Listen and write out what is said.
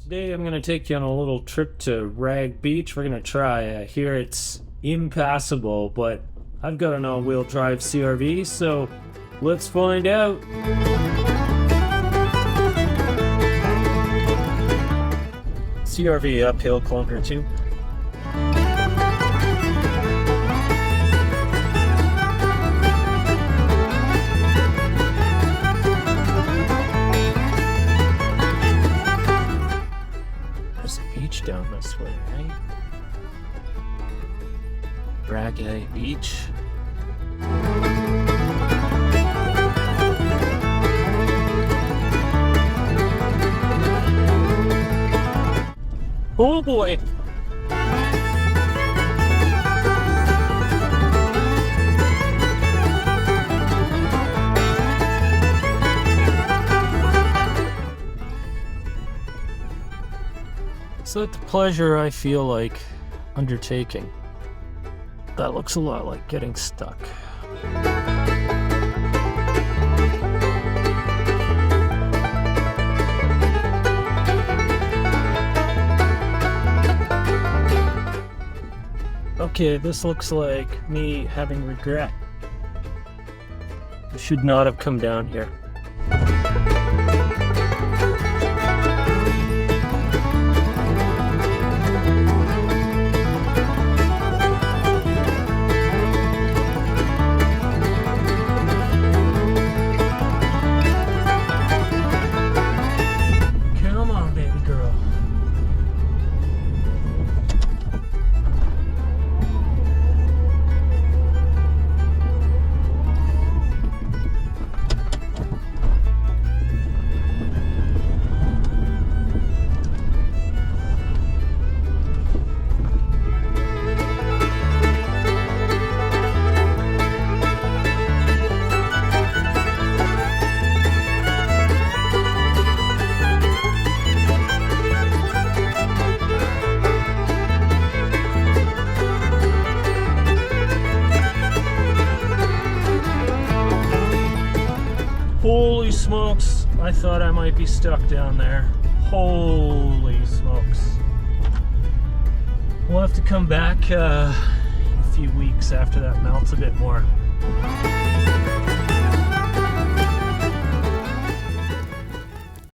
Today I'm going to take you on a little trip to Wragge Beach. We're going to try. I hear it's impassable, but I've got an all-wheel drive CRV, so let's find out. CRV uphill clunker 2. There's a beach down this way, right? Wragge Beach. Oh boy! Is that the pleasure I feel like undertaking? That looks a lot like getting stuck. Okay, this looks like me having regret. I should not have come down here. Come on, baby girl. Holy smokes, I thought I might be stuck down there. Holy smokes. We'll have to come back in a few weeks after that melts a bit more.